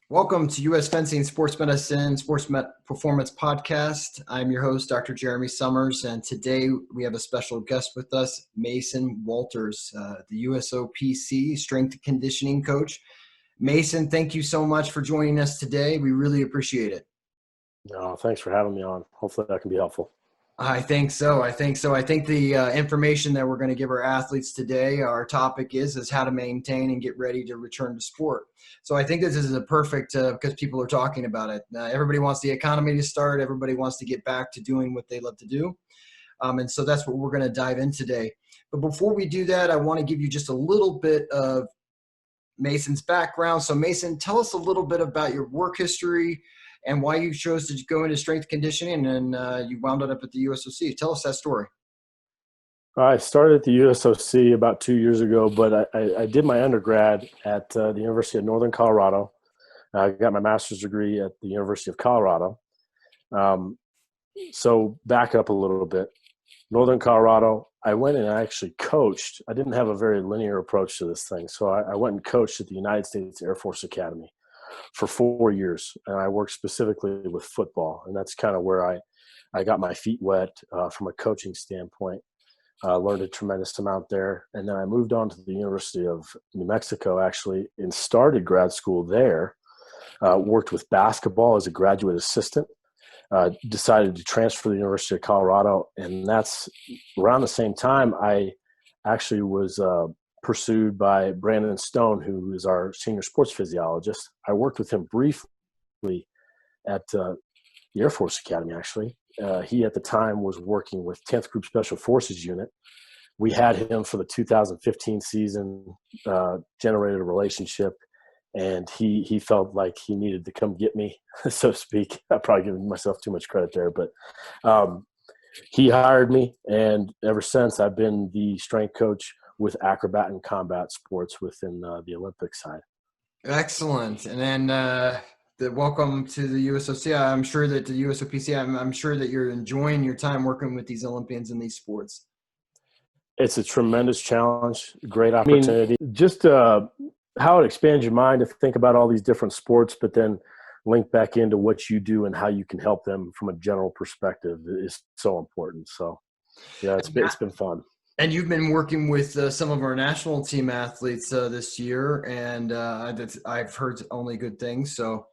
Welcome to U.S. Fencing Sports Medicine Performance Podcast. I'm your host, Dr. Jeremy Summers, and today we have a special guest with us, Mason Walters, the USOPC strength and conditioning coach. Mason, thank you so much for joining us today. We really appreciate it. Thanks for having me on. Hopefully that can be helpful. I think so. I think the information that we're going to give our athletes today, our topic is how to maintain and get ready to return to sport. So I think this is a perfect because people are talking about it. Everybody wants the economy to start. Everybody wants to get back to doing what they love to do. And so that's what we're going to dive in today. But before we do that, I want to give you just a little bit of Mason's background. So Mason, tell us a little bit about your work history and why you chose to go into strength conditioning, and you wound up at the USOC. Tell us that story. I started at the USOC about 2 years ago, but I did my undergrad at the University of Northern Colorado. I got my master's degree at the University of Colorado. So back up a little bit. Northern Colorado, I went and I actually coached. I didn't have a very linear approach to this thing. So I went and coached at the United States Air Force Academy for 4 years, and I worked specifically with football, and that's kind of where I got my feet wet from a coaching standpoint. Learned a tremendous amount there, and then I moved on to the University of New Mexico actually and started grad school there. Worked with basketball as a graduate assistant. Decided to transfer to the University of Colorado, and that's around the same time I actually was pursued by Brandon Stone, who is our senior sports physiologist. I worked with him briefly at the Air Force Academy, actually. He, at the time, was working with 10th Group Special Forces Unit. We had him for the 2015 season, generated a relationship, and he felt like he needed to come get me, so to speak. I'm probably giving myself too much credit there, but he hired me, and ever since I've been the strength coach with acrobat and combat sports within the Olympic side. Excellent. And then welcome to the USOC. I'm sure that the USOPC, I'm sure that you're enjoying your time working with these Olympians in these sports. It's a tremendous challenge, great opportunity. Just how it expands your mind to think about all these different sports, but then link back into what you do and how you can help them from a general perspective is so important. So, yeah, it's been fun. And you've been working with some of our national team athletes this year, and I've heard only good things. So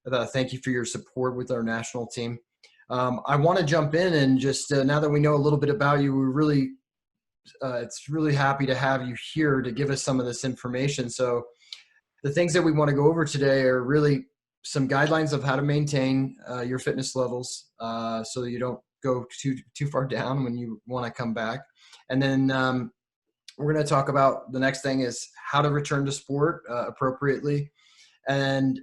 thank you for your support with our national team. I want to jump in and just now that we know a little bit about you, we're really it's really happy to have you here to give us some of this information. So the things that we want to go over today are really some guidelines of how to maintain your fitness levels so that you don't go too far down when you want to come back. And then we're going to talk about the next thing is how to return to sport appropriately. And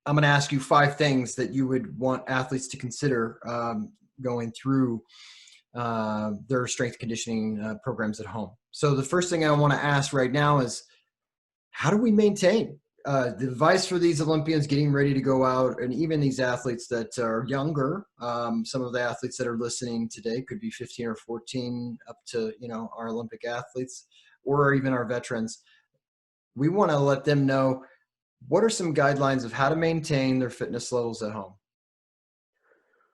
I'm going to ask you 5 things that you would want athletes to consider going through their strength conditioning programs at home. So the first thing I want to ask right now is, how do we maintain? The advice for these Olympians getting ready to go out, and even these athletes that are younger, some of the athletes that are listening today could be 15 or 14 up to, our Olympic athletes or even our veterans. We want to let them know what are some guidelines of how to maintain their fitness levels at home.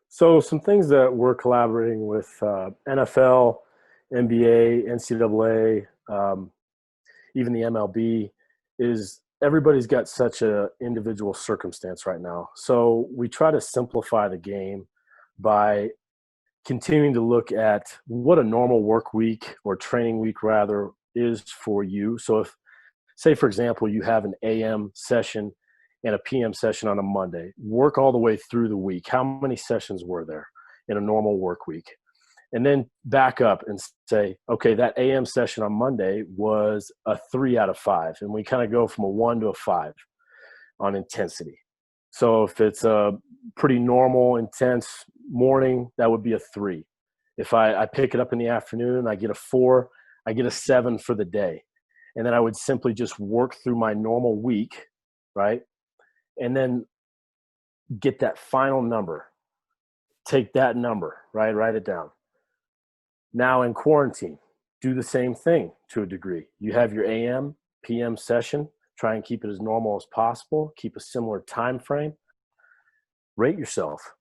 So some things that we're collaborating with NFL, NBA, NCAA, even the MLB is everybody's got such a individual circumstance right now. So we try to simplify the game by continuing to look at what a normal work week or training week rather is for you. So if, say, for example, you have an AM session and a PM session on a Monday, work all the way through the week. How many sessions were there in a normal work week? And then back up and say, okay, that AM session on Monday was a 3 out of 5. And we kind of go from a 1 to a 5 on intensity. So if it's a pretty normal, intense morning, that would be a 3. If I pick it up in the afternoon, I get a 4, I get a 7 for the day. And then I would simply just work through my normal week, right? And then get that final number. Take that number, right? Write it down. Now in quarantine, do the same thing to a degree. You have your AM, PM session. Try and keep it as normal as possible. Keep a similar time frame. Rate yourself.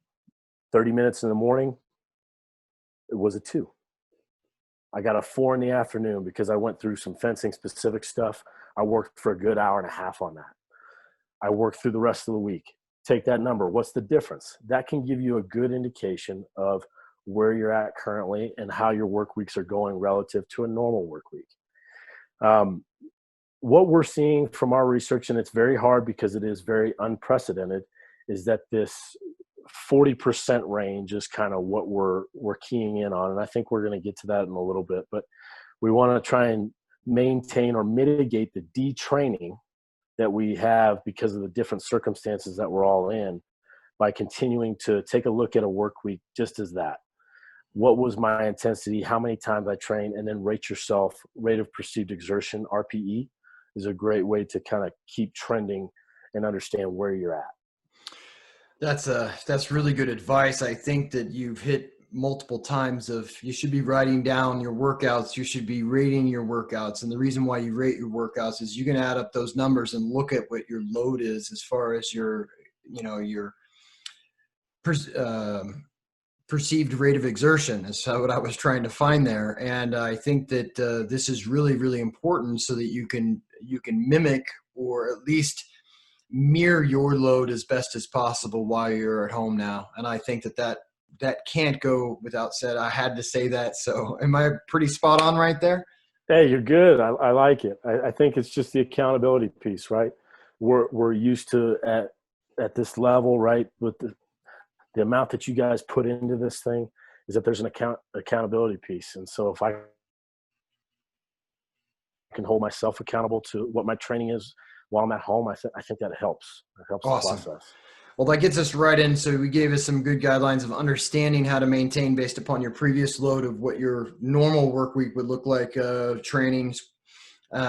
30 minutes in the morning, it was a 2. I got a 4 in the afternoon because I went through some fencing specific stuff. I worked for a good hour and a half on that. I worked through the rest of the week. Take that number. What's the difference? That can give you a good indication of where you're at currently and how your work weeks are going relative to a normal work week. What we're seeing from our research, and it's very hard because it is very unprecedented, is that this 40% range is kind of what we're keying in on. And I think we're going to get to that in a little bit, but we want to try and maintain or mitigate the detraining that we have because of the different circumstances that we're all in by continuing to take a look at a work week just as that. What was my intensity? How many times I trained? And then rate yourself. Rate of perceived exertion, RPE, is a great way to kind of keep trending and understand where you're at. That's really good advice. I think that you've hit multiple times of you should be writing down your workouts. You should be rating your workouts. And the reason why you rate your workouts is you can add up those numbers and look at what your load is as far as your perceived rate of exertion is what I was trying to find there. And I think that this is really, really important so that you can mimic or at least mirror your load as best as possible while you're at home now. And I think that can't go without said. I had to say that. So am I pretty spot on right there? Hey, you're good. I like it. I think it's just the accountability piece, right? We're used to at this level, right? With the amount that you guys put into this thing is that there's an accountability piece. And so if I can hold myself accountable to what my training is while I'm at home, I think that helps. It helps Awesome. the process. Well, that gets us right in. So we gave us some good guidelines of understanding how to maintain based upon your previous load of what your normal work week would look like, trainings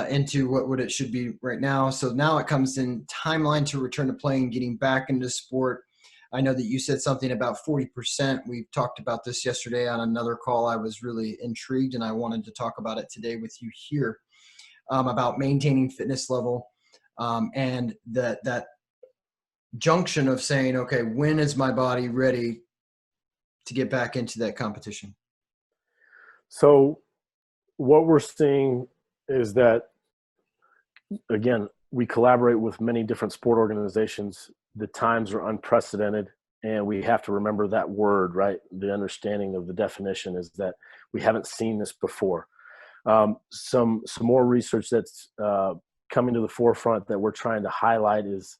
into what it should be right now. So now it comes in timeline to return to playing, getting back into sport. I know that you said something about 40%. We talked about this yesterday on another call. I was really intrigued, and I wanted to talk about it today with you here about maintaining fitness level and that junction of saying, okay, when is my body ready to get back into that competition? So what we're seeing is that, again, we collaborate with many different sport organizations. The times are unprecedented, and we have to remember that word, right? The understanding of the definition is that we haven't seen this before. Some more research that's coming to the forefront that we're trying to highlight is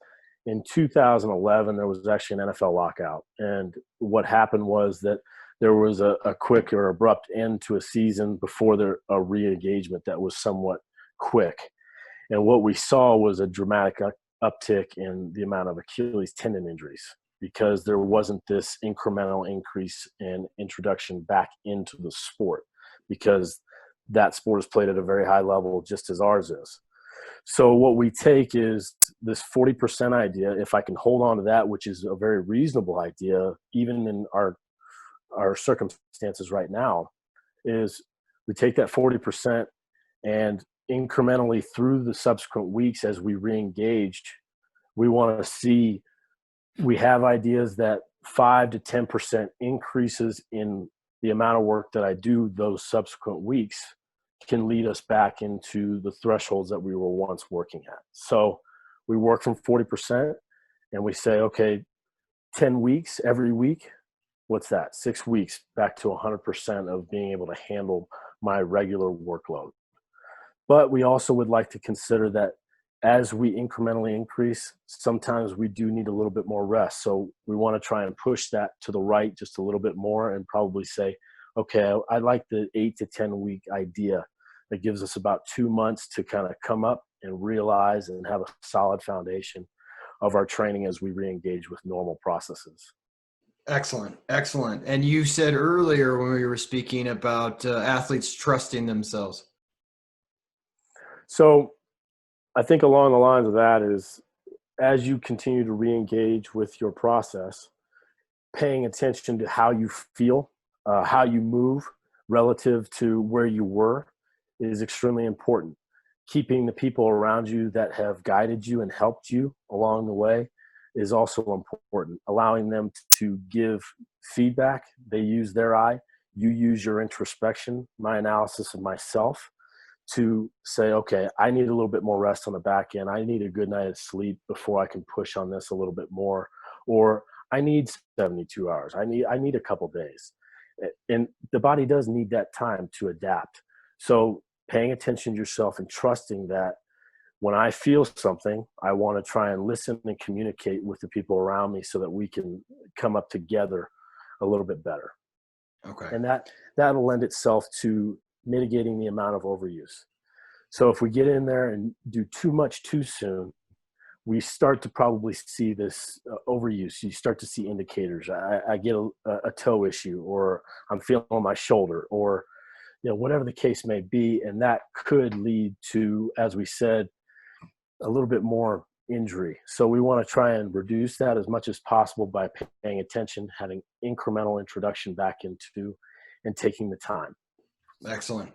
in 2011, there was actually an NFL lockout. And what happened was that there was a quick or abrupt end to a season before a re-engagement that was somewhat quick. And what we saw was a dramatic uptick in the amount of Achilles tendon injuries because there wasn't this incremental increase in introduction back into the sport because that sport is played at a very high level just as ours is. So what we take is this 40% idea. If I can hold on to that, which is a very reasonable idea, even in our circumstances right now, is we take that 40% and incrementally through the subsequent weeks as we re-engage, we want to see, we have ideas that 5 to 10% increases in the amount of work that I do those subsequent weeks can lead us back into the thresholds that we were once working at. So we work from 40% and we say, okay, 10 weeks every week, what's that? 6 weeks back to 100% of being able to handle my regular workload. But we also would like to consider that as we incrementally increase, sometimes we do need a little bit more rest. So we want to try and push that to the right just a little bit more and probably say, okay, I like the 8 to 10 week idea. That gives us about 2 months to kind of come up and realize and have a solid foundation of our training as we re-engage with normal processes. Excellent. Excellent. And you said earlier when we were speaking about athletes trusting themselves. So I think along the lines of that is as you continue to re-engage with your process, paying attention to how you feel, how you move relative to where you were is extremely important. keeping the people around you that have guided you and helped you along the way is also important. Allowing them to give feedback. They use their eye. You use your introspection, my analysis of myself, to say, okay, I need a little bit more rest on the back end. I need a good night of sleep before I can push on this a little bit more. Or I need 72 hours. I need a couple days. And the body does need that time to adapt. So paying attention to yourself and trusting that when I feel something, I want to try and listen and communicate with the people around me so that we can come up together a little bit better. Okay. And that'll lend itself to mitigating the amount of overuse. So if we get in there and do too much too soon, we start to probably see this overuse. You start to see indicators. I get a toe issue, or I'm feeling my shoulder, or whatever the case may be, and that could lead to, as we said, a little bit more injury. So we want to try and reduce that as much as possible by paying attention, having incremental introduction back into, and taking the time. Excellent.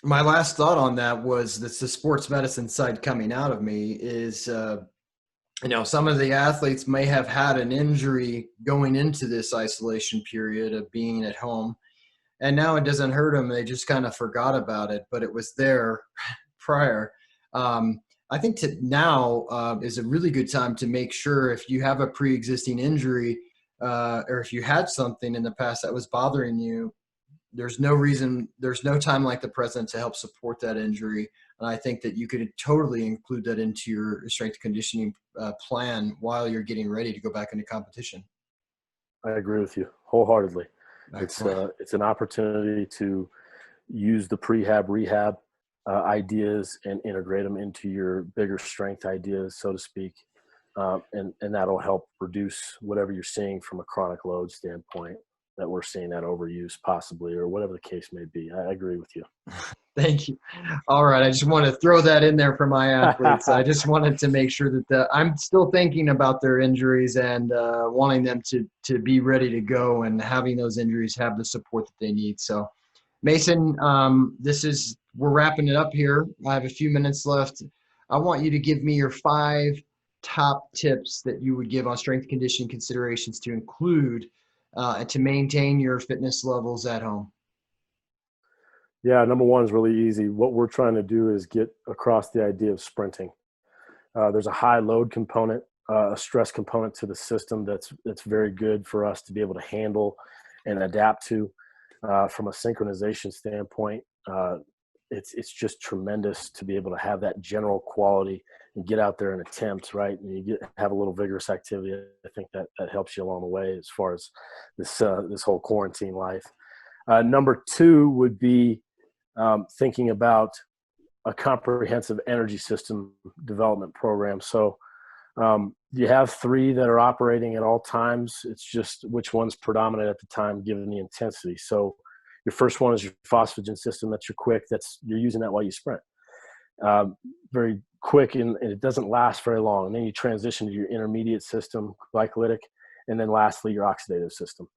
My last thought on that was that the sports medicine side coming out of me is, some of the athletes may have had an injury going into this isolation period of being at home, and now it doesn't hurt them. They just kind of forgot about it, but it was there prior. I think now is a really good time to make sure, if you have a pre-existing injury, or if you had something in the past that was bothering you, there's no time like the present to help support that injury. And I think that you could totally include that into your strength conditioning plan while you're getting ready to go back into competition. I agree with you wholeheartedly. Excellent. It's an opportunity to use the prehab rehab ideas and integrate them into your bigger strength ideas, so to speak. And that'll help reduce whatever you're seeing from a chronic load standpoint, that we're seeing that overuse possibly, or whatever the case may be. I agree with you. Thank you. All right. I just want to throw that in there for my athletes. I just wanted to make sure that I'm still thinking about their injuries and wanting them to be ready to go, and having those injuries have the support that they need. So Mason, we're wrapping it up here. I have a few minutes left. I want you to give me your 5 top tips that you would give on strength conditioning considerations to include and to maintain your fitness levels at home. Yeah, number one is really easy. What we're trying to do is get across the idea of sprinting. There's a high load component, a stress component to the system that's very good for us to be able to handle and adapt to. From a synchronization standpoint, it's just tremendous to be able to have that general quality and get out there and attempt, right? And you have a little vigorous activity. I think that helps you along the way as far as this whole quarantine life. Number 2 would be thinking about a comprehensive energy system development program. So you have 3 that are operating at all times. It's just which one's predominant at the time given the intensity. So your first one is your phosphagen system. That's your quick. You're using that while you sprint. Very quick, and it doesn't last very long. And then you transition to your intermediate system, glycolytic, and then lastly your oxidative system.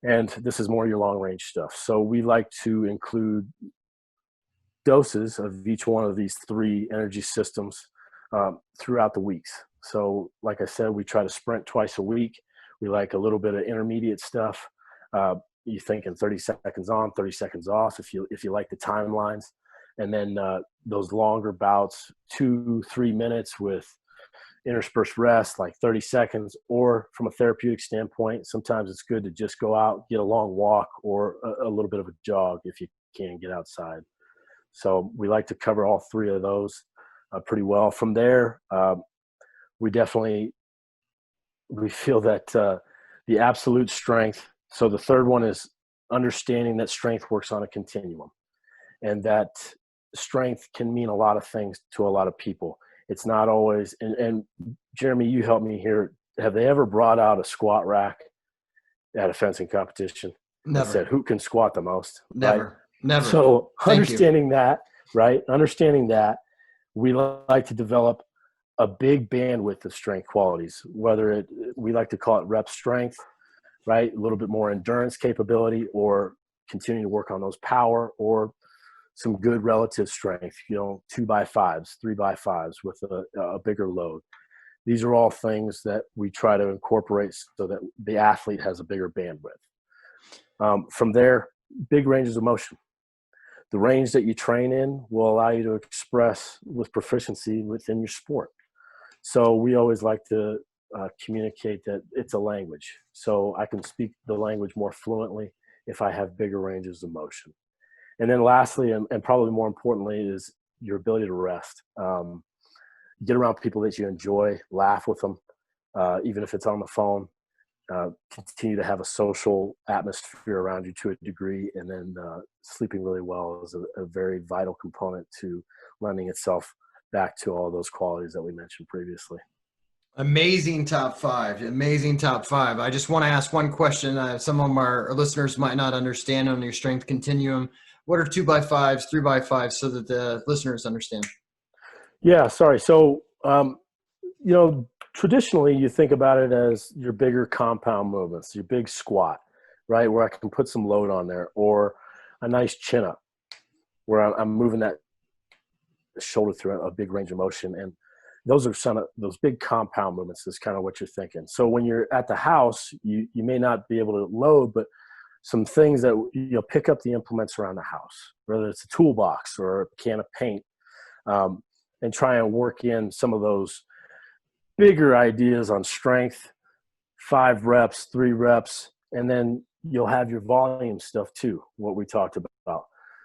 And this is more your long range stuff. So we like to include doses of each one of these 3 energy systems throughout the weeks. So like I said, we try to sprint twice a week. We like a little bit of intermediate stuff. You thinking 30 seconds on, 30 seconds off, if you like the timelines. And then those longer bouts, 2-3 minutes with interspersed rest, like 30 seconds, or from a therapeutic standpoint, sometimes it's good to just go out, get a long walk, or a little bit of a jog if you can get outside. So we like to cover all 3 of those pretty well. From there, we feel that the absolute strength. So the third one is understanding that strength works on a continuum, and that strength can mean a lot of things to a lot of people. It's not always, and Jeremy, you help me here. Have they ever brought out a squat rack at a fencing competition? Never. And said, who can squat the most? Never. Right? Never. So Thank understanding you. that, right? Understanding that, we like to develop a big bandwidth of strength qualities, we like to call it rep strength, right? A little bit more endurance capability, or continue to work on those power, or some good relative strength, 2x5s, 3x5s with a bigger load. These are all things that we try to incorporate so that the athlete has a bigger bandwidth. From there, big ranges of motion. The range that you train in will allow you to express with proficiency within your sport. So we always like to communicate that it's a language. So I can speak the language more fluently if I have bigger ranges of motion. And then lastly, and probably more importantly, is your ability to rest. Get around people that you enjoy, laugh with them, even if it's on the phone. Continue to have a social atmosphere around you to a degree, and then sleeping really well is a very vital component to lending itself back to all those qualities that we mentioned previously. Amazing top five. Amazing top five. I just want to ask one question. Some of our listeners might not understand on your strength continuum. What are 2x5s, 3x5s, so that the listeners understand? Yeah, sorry. So, traditionally you think about it as your bigger compound movements, your big squat, right? Where I can put some load on there, or a nice chin up where I'm moving that shoulder through a big range of motion. And those are some of those big compound movements is kind of what you're thinking. So when you're at the house, you may not be able to load, but some things that pick up the implements around the house, whether it's a toolbox or a can of paint, and try and work in some of those bigger ideas on strength, 5 reps, 3 reps, and then you'll have your volume stuff too, what we talked about.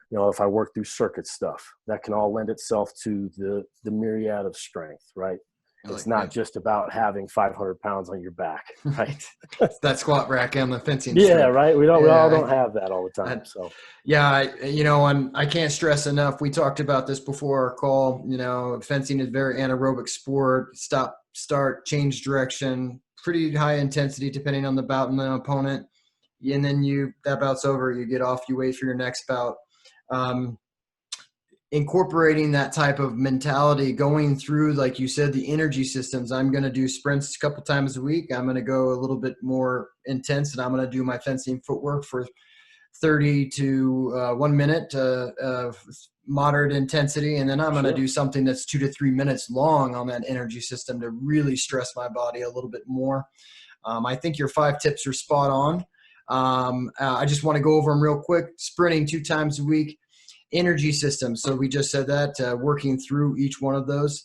If I work through circuit stuff, that can all lend itself to the myriad of strength, right? It's not just about having 500 pounds on your back, right? That squat rack and the fencing. Yeah, strength. right. We all don't have that all the time. So yeah, and I can't stress enough. We talked about this before our call. Fencing is a very anaerobic sport. Stop, start, change direction, pretty high intensity depending on the bout and the opponent. And then that bout's over. You get off. You wait for your next bout. Incorporating that type of mentality, going through, like you said, the energy systems. I'm going to do sprints a couple times a week. I'm going to go a little bit more intense, and I'm going to do my fencing footwork for 30 to 1 minute of moderate intensity. And then I'm going to do something that's 2 to 3 minutes long on that energy system to really stress my body a little bit more. I think your 5 tips are spot on. I just want to go over them real quick. Sprinting 2 times a week. Energy systems. So we just said that, working through each one of those.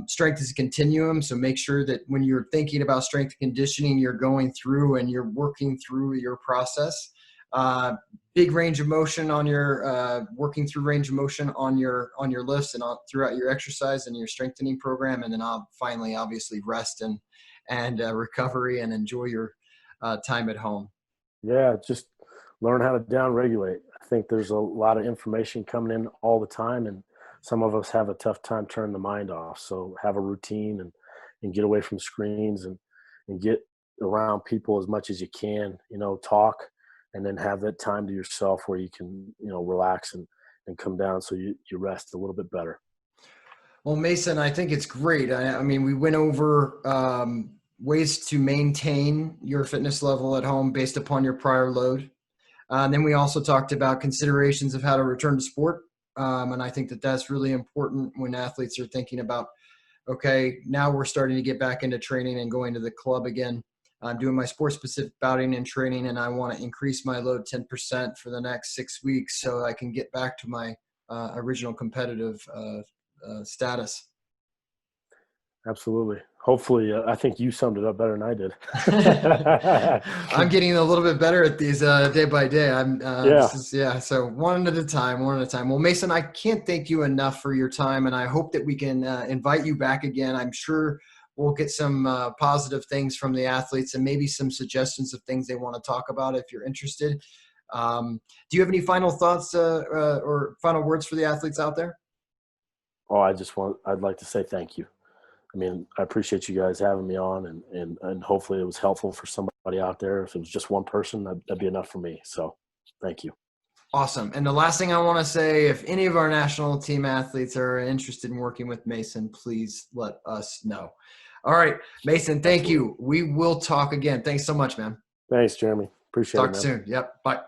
Strength is a continuum. So make sure that when you're thinking about strength conditioning, you're going through and you're working through your process. Big range of motion on your, working through range of motion on your lifts and throughout your exercise and your strengthening program. And then finally, obviously rest and recovery and enjoy your time at home. Yeah. Just learn how to down regulate. I think there's a lot of information coming in all the time, and some of us have a tough time turning the mind off. So have a routine and get away from screens and get around people as much as you can, talk, and then have that time to yourself where you can, relax and come down so you rest a little bit better. Well, Mason, I think it's great. I mean, we went over ways to maintain your fitness level at home based upon your prior load. And then we also talked about considerations of how to return to sport. And I think that that's really important when athletes are thinking about, okay, now we're starting to get back into training and going to the club again. I'm doing my sport-specific bouting and training, and I want to increase my load 10% for the next 6 weeks so I can get back to my original competitive status. Absolutely. Hopefully, I think you summed it up better than I did. I'm getting a little bit better at these day by day. Yeah. So one at a time. Well, Mason, I can't thank you enough for your time, and I hope that we can invite you back again. I'm sure we'll get some positive things from the athletes and maybe some suggestions of things they want to talk about if you're interested. Do you have any final thoughts or final words for the athletes out there? Oh, I'd like to say thank you. I mean, I appreciate you guys having me on, and hopefully it was helpful for somebody out there. If it was just one person, that'd be enough for me. So thank you. Awesome. And the last thing I want to say, if any of our national team athletes are interested in working with Mason, please let us know. All right, Mason, thank you. We will talk again. Thanks so much, man. Thanks, Jeremy. Appreciate it, man. Talk soon. Yep. Bye.